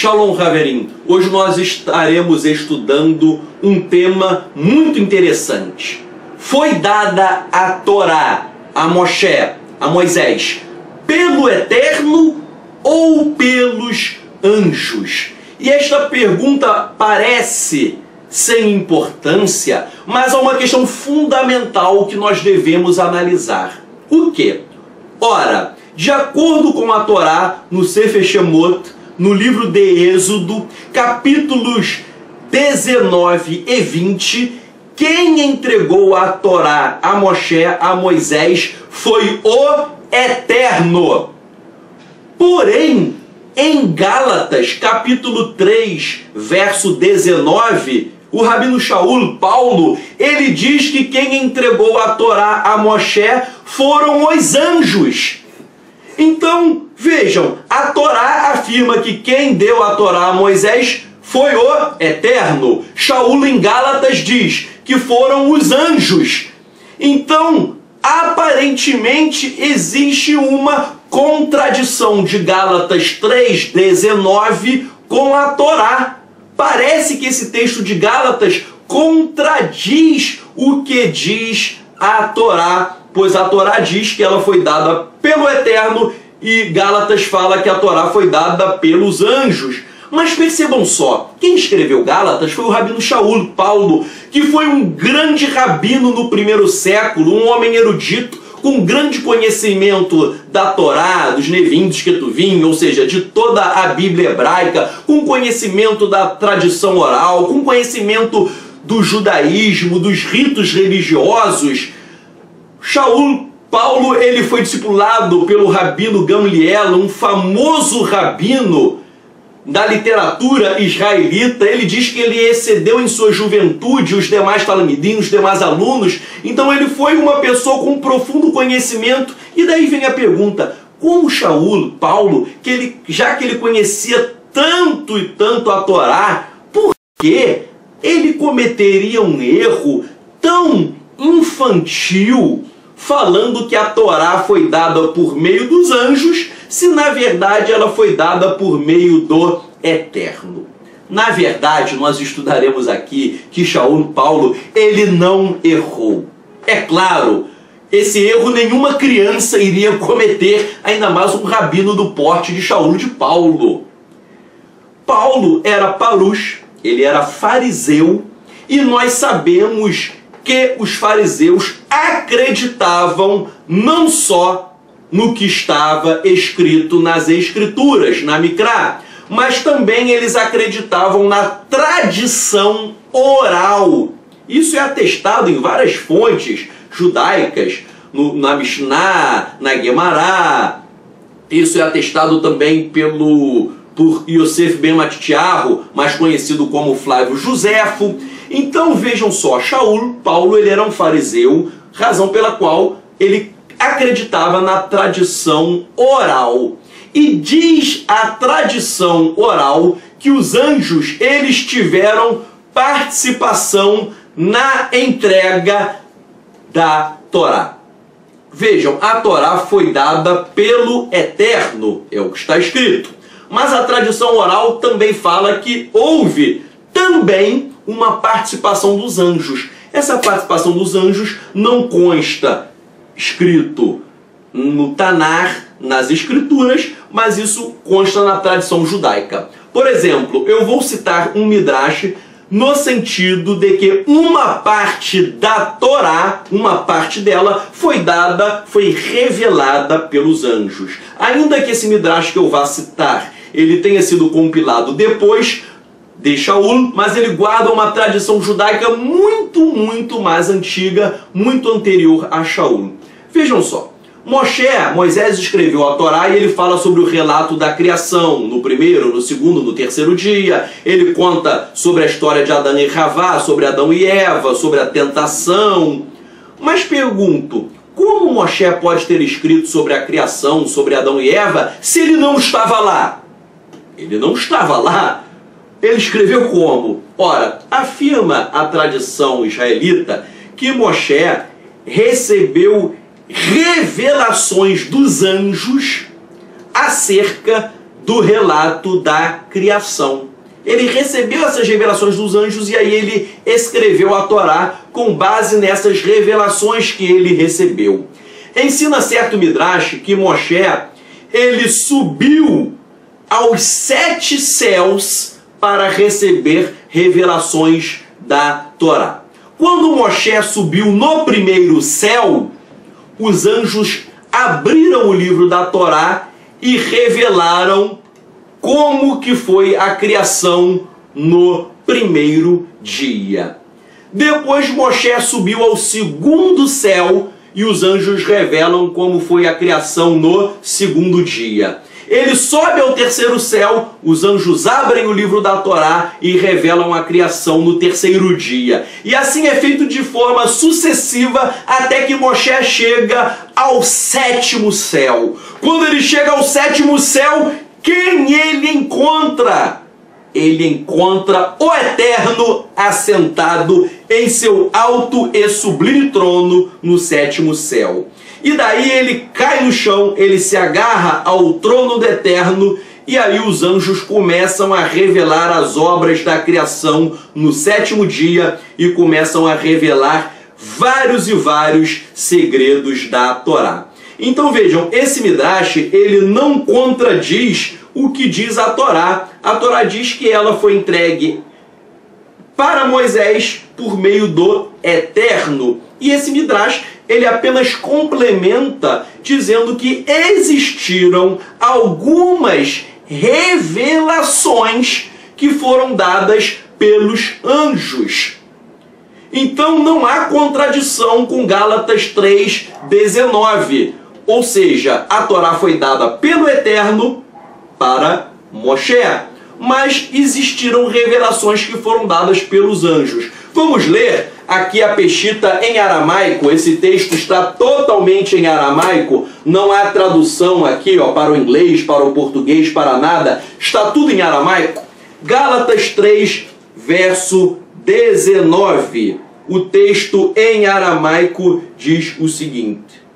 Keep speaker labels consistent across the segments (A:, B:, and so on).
A: Shalom, Haverim. Hoje nós estaremos estudando um tema muito interessante. Foi dada a Torá, a Moshe, a Moisés, pelo Eterno ou pelos anjos? E esta pergunta parece sem importância, mas há uma questão fundamental que nós devemos analisar. O quê? Ora, de acordo com a Torá, no Sefer Shemot, no livro de Êxodo, capítulos 19 e 20, quem entregou a Torá a Moshe, a Moisés, foi o Eterno. Porém, em Gálatas, capítulo 3, verso 19, o Rabino Shaul, Paulo, ele diz que quem entregou a Torá a Moshe foram os anjos. Então, vejam, a Torá afirma que quem deu a Torá a Moisés foi o Eterno. Shaul em Gálatas diz que foram os anjos. Então, aparentemente, existe uma contradição de Gálatas 3:19 com a Torá. Parece que esse texto de Gálatas contradiz o que diz a Torá, pois a Torá diz que ela foi dada pelo Eterno e Gálatas fala que a Torá foi dada pelos anjos. Mas percebam só, quem escreveu Gálatas foi o Rabino Shaul, Paulo, que foi um grande rabino no primeiro século, um homem erudito, com grande conhecimento da Torá, dos Nevim, dos Ketuvim, ou seja, de toda a Bíblia hebraica, com conhecimento da tradição oral, com conhecimento do judaísmo, dos ritos religiosos. Shaul, Paulo, ele foi discipulado pelo Rabino Gamliel, um famoso rabino da literatura israelita. Ele diz que ele excedeu em sua juventude os demais talmidim, os demais alunos. Então ele foi uma pessoa com profundo conhecimento. E daí vem a pergunta, como Shaul, Paulo, já que ele conhecia tanto e tanto a Torá, por que ele cometeria um erro tão infantil falando que a Torá foi dada por meio dos anjos, se na verdade ela foi dada por meio do Eterno? Na verdade, nós estudaremos aqui que Shaul, Paulo, ele não errou. É claro, esse erro nenhuma criança iria cometer, ainda mais um rabino do porte de Shaul, de Paulo. Paulo era parush, ele era fariseu, e nós sabemos que os fariseus acreditavam não só no que estava escrito nas Escrituras, na Mikrá, mas também eles acreditavam na tradição oral. Isso é atestado em várias fontes judaicas, na Mishnah, na Guemará. Isso é atestado também por Yosef ben Matitiarro, mais conhecido como Flávio Josefo. Então vejam só, Shaul, Paulo, ele era um fariseu, razão pela qual ele acreditava na tradição oral. E diz a tradição oral que os anjos, eles tiveram participação na entrega da Torá. Vejam, a Torá foi dada pelo Eterno, é o que está escrito. Mas a tradição oral também fala que houve também uma participação dos anjos. Essa participação dos anjos não consta escrito no Tanar, nas Escrituras, mas isso consta na tradição judaica. Por exemplo, eu vou citar um Midrash no sentido de que uma parte da Torá, uma parte dela, foi revelada pelos anjos. Ainda que esse Midrash que eu vá citar, ele tenha sido compilado depois de Shaul, mas ele guarda uma tradição judaica muito mais antiga, muito anterior a Shaul. Vejam só, Moisés escreveu a Torá e ele fala sobre o relato da criação, no primeiro, no segundo, no terceiro dia. Ele conta sobre a história de Adão e Havá, sobre Adão e Eva, sobre a tentação. Mas pergunto, como Moshe pode ter escrito sobre a criação, sobre Adão e Eva, se ele não estava lá? Ele não estava lá. Ele escreveu como? Ora, afirma a tradição israelita que Moshe recebeu revelações dos anjos acerca do relato da criação. Ele recebeu essas revelações dos anjos e aí ele escreveu a Torá com base nessas revelações que ele recebeu. Ensina certo Midrash que Moshe, ele subiu aos 7 céus para receber revelações da Torá. Quando Moshe subiu no primeiro céu, os anjos abriram o livro da Torá e revelaram como que foi a criação no primeiro dia. Depois Moshe subiu ao segundo céu e os anjos revelam como foi a criação no segundo dia. Ele sobe ao terceiro céu, os anjos abrem o livro da Torá e revelam a criação no terceiro dia. E assim é feito de forma sucessiva até que Moshe chega ao 7º céu. Quando ele chega ao 7º céu, quem ele encontra? Ele encontra o Eterno assentado em seu alto e sublime trono no 7º céu. E daí ele cai no chão, ele se agarra ao trono do Eterno, e aí os anjos começam a revelar as obras da criação no 7º dia e começam a revelar vários e vários segredos da Torá. Então vejam, esse Midrash, ele não contradiz o que diz a Torá. A Torá diz que ela foi entregue para Moisés por meio do Eterno. E esse Midrash, ele apenas complementa dizendo que existiram algumas revelações que foram dadas pelos anjos. Então não há contradição com Gálatas 3:19. Ou seja, a Torá foi dada pelo Eterno para Moshe, mas existiram revelações que foram dadas pelos anjos. Vamos ler aqui a Peshita em aramaico. Esse texto está totalmente em aramaico, não há tradução aqui para o inglês, para o português, para nada, está tudo em aramaico. Gálatas 3, verso 19. O texto em aramaico diz o seguinte: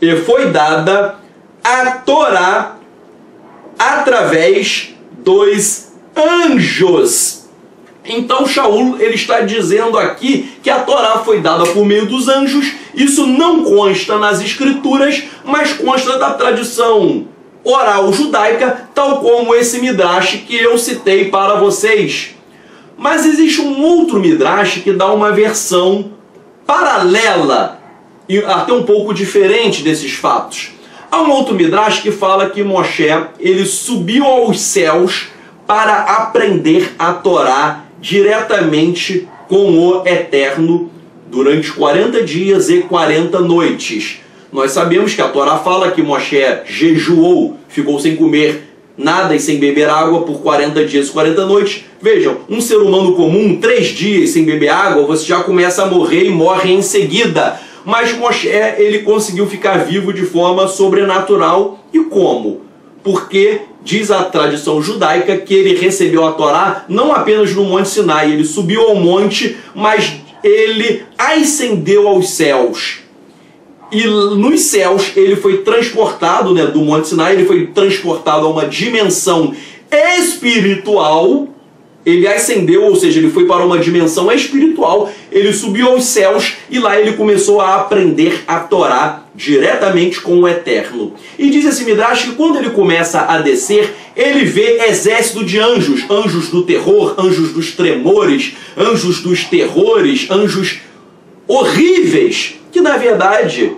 A: e foi dada a Torá através dos anjos. Então Shaul, ele está dizendo aqui que a Torá foi dada por meio dos anjos. Isso não consta nas escrituras, mas consta da tradição oral judaica, tal como esse Midrash que eu citei para vocês. Mas existe um outro Midrash que dá uma versão paralela e até um pouco diferente desses fatos. Há um outro Midrash que fala que Moshe, ele subiu aos céus para aprender a Torá diretamente com o Eterno durante 40 dias e 40 noites. Nós sabemos que a Torá fala que Moshe jejuou, ficou sem comer nada e sem beber água por 40 dias e 40 noites. Vejam, um ser humano comum, 3 dias sem beber água, você já começa a morrer e morre em seguida. Mas Moshe, ele conseguiu ficar vivo de forma sobrenatural. E como? Porque diz a tradição judaica que ele recebeu a Torá não apenas no Monte Sinai, ele subiu ao monte, mas ele ascendeu aos céus. E nos céus ele foi transportado, do Monte Sinai, ele foi transportado a uma dimensão espiritual. Ele ascendeu, ou seja, ele foi para uma dimensão espiritual, ele subiu aos céus e lá ele começou a aprender a Torá diretamente com o Eterno. E diz esse Midrash que quando ele começa a descer, ele vê exército de anjos, anjos do terror, anjos dos tremores, anjos dos terrores, anjos horríveis, que na verdade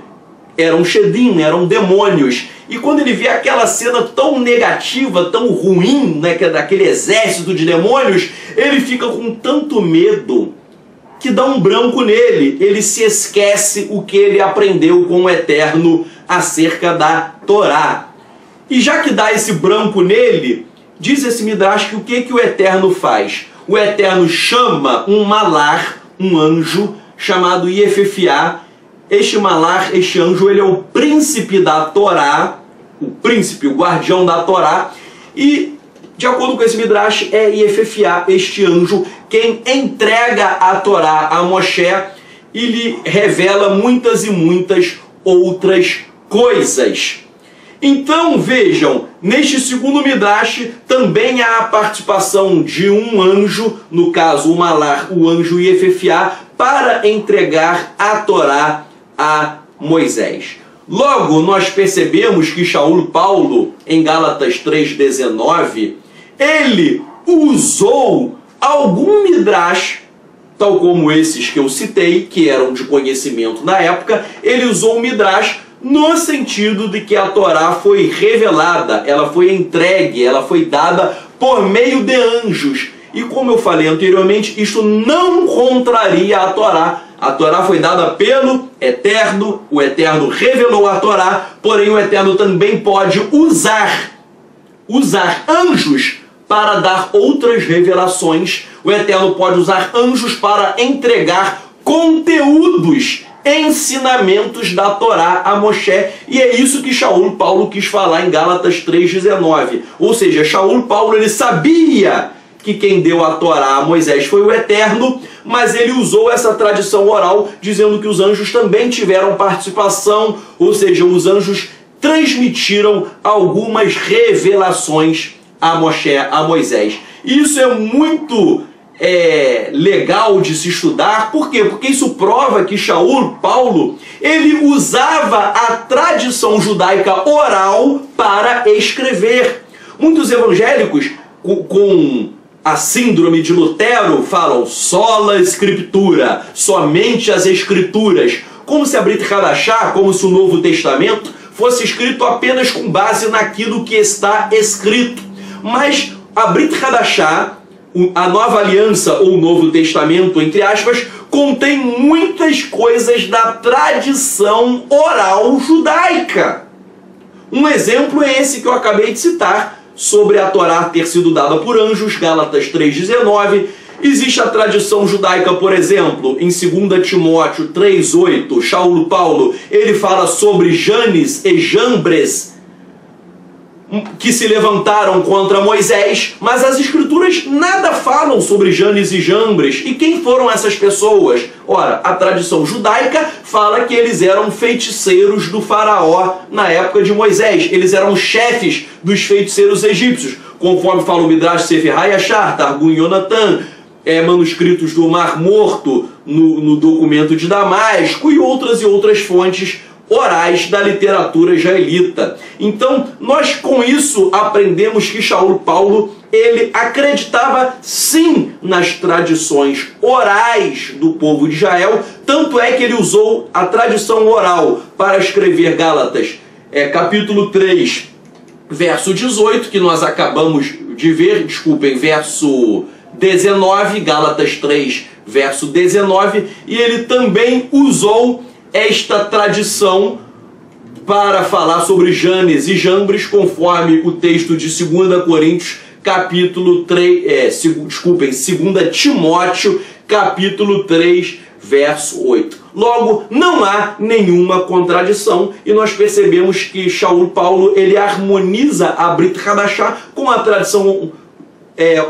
A: eram Shedim, eram demônios. E quando ele vê aquela cena tão negativa, tão ruim, daquele exército de demônios, ele fica com tanto medo que dá um branco nele. Ele se esquece o que ele aprendeu com o Eterno acerca da Torá. E já que dá esse branco nele, diz esse Midrash que o que o Eterno faz? O Eterno chama um malar, um anjo, chamado Yefefiá. Este malar, este anjo, ele é o príncipe da Torá, o príncipe, o guardião da Torá, e de acordo com esse Midrash, é Yefefiá, este anjo, quem entrega a Torá a Moshe e lhe revela muitas e muitas outras coisas. Então vejam, neste segundo Midrash também há a participação de um anjo, no caso o Malar, o anjo Yefefiá, para entregar a Torá a Moisés. Logo, nós percebemos que Shaul Paulo, em Gálatas 3,19, ele usou algum Midrash, tal como esses que eu citei, que eram de conhecimento na época, ele usou o Midrash no sentido de que a Torá foi revelada, ela foi entregue, ela foi dada por meio de anjos. E como eu falei anteriormente, isto não contraria a Torá. A Torá foi dada pelo Eterno, o Eterno revelou a Torá, porém o Eterno também pode usar anjos para dar outras revelações. O Eterno pode usar anjos para entregar conteúdos, ensinamentos da Torá a Moshe, e é isso que Shaul Paulo quis falar em Gálatas 3,19. Ou seja, Shaul Paulo ele sabia que quem deu a Torá a Moisés foi o Eterno, mas ele usou essa tradição oral, dizendo que os anjos também tiveram participação, ou seja, os anjos transmitiram algumas revelações a Moshe, a Moisés. Isso é muito legal de se estudar. Por quê? Porque isso prova que Shaul Paulo ele usava a tradição judaica oral para escrever. Muitos evangélicos com a síndrome de Lutero falam sola escritura, somente as escrituras, como se a Brit Hadashah, como se o Novo Testamento fosse escrito apenas com base naquilo que está escrito. Mas a Brit Hadashah, a Nova Aliança ou o Novo Testamento, entre aspas, contém muitas coisas da tradição oral judaica. Um exemplo é esse que eu acabei de citar, sobre a Torá ter sido dada por anjos, Gálatas 3,19. Existe a tradição judaica, por exemplo, em 2 Timóteo 3,8, Shaul Paulo, ele fala sobre Janes e Jambres, que se levantaram contra Moisés, mas as escrituras nada falam sobre Janes e Jambres. E quem foram essas pessoas? Ora, a tradição judaica fala que eles eram feiticeiros do faraó na época de Moisés. Eles eram chefes dos feiticeiros egípcios, conforme fala o Midrash Sefer HaYashar, Targum Yonatan, manuscritos do Mar Morto, no documento de Damasco e outras fontes orais da literatura israelita. Então, nós com isso aprendemos que Shaul Paulo, ele acreditava sim nas tradições orais do povo de Israel, tanto é que ele usou a tradição oral para escrever Gálatas, capítulo 3, verso 18, que nós acabamos de ver, verso 19, Gálatas 3, verso 19, e ele também usou esta tradição para falar sobre Janes e Jambres, conforme o texto de 2 Coríntios, capítulo 3, 2 Timóteo, capítulo 3, verso 8. Logo, não há nenhuma contradição, e nós percebemos que Shaul Paulo ele harmoniza a Brit Hadashah com a tradição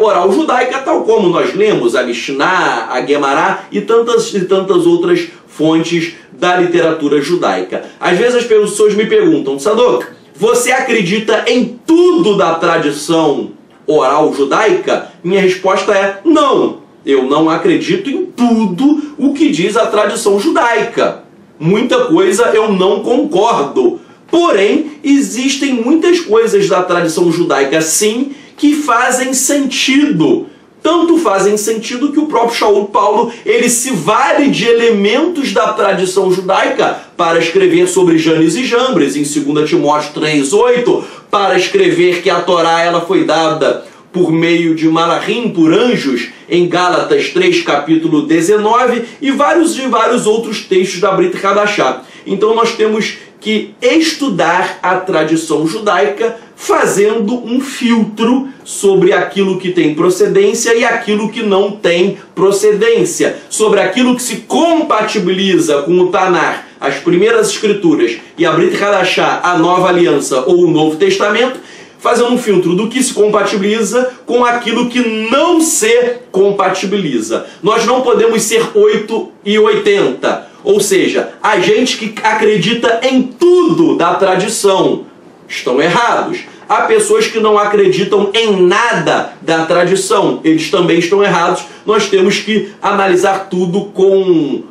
A: oral judaica, tal como nós lemos a Mishnah, a Gemara e tantas outras fontes da literatura judaica. Às vezes as pessoas me perguntam, Tzadok, você acredita em tudo da tradição oral judaica? Minha resposta é não. Eu não acredito em tudo o que diz a tradição judaica. Muita coisa eu não concordo. Porém, existem muitas coisas da tradição judaica, sim, que fazem sentido. Tanto fazem sentido que o próprio Shaul Paulo ele se vale de elementos da tradição judaica para escrever sobre Janes e Jambres, em 2 Timóteo 3,8, para escrever que a Torá ela foi dada por meio de Malachim, por anjos, em Gálatas 3, capítulo 19, e vários outros textos da Brit Hadashah. Então nós temos que estudar a tradição judaica fazendo um filtro sobre aquilo que tem procedência e aquilo que não tem procedência, sobre aquilo que se compatibiliza com o Tanar, as primeiras escrituras, e a Brit Hadashah, a Nova Aliança ou o Novo Testamento, fazendo um filtro do que se compatibiliza com aquilo que não se compatibiliza. Nós não podemos ser 8 e 80, ou seja, a gente que acredita em tudo da tradição estão errados. Há pessoas que não acreditam em nada da tradição, eles também estão errados. Nós temos que analisar tudo com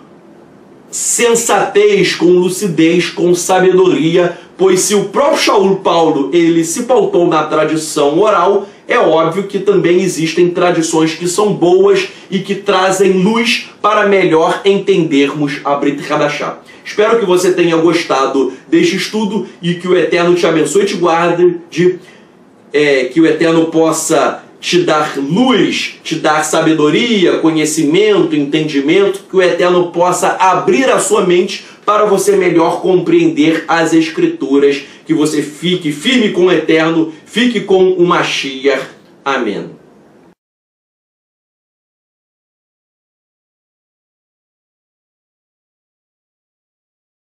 A: sensatez, com lucidez, com sabedoria, pois se o próprio Shaul Paulo ele se pautou na tradição oral, é óbvio que também existem tradições que são boas e que trazem luz para melhor entendermos a Brit Hadashah. Espero que você tenha gostado deste estudo e que o Eterno te abençoe e te guarde, que o Eterno possa te dar luz, te dar sabedoria, conhecimento, entendimento, que o Eterno possa abrir a sua mente para você melhor compreender as Escrituras, que você fique firme com o Eterno, fique com o Mashiach. Amém.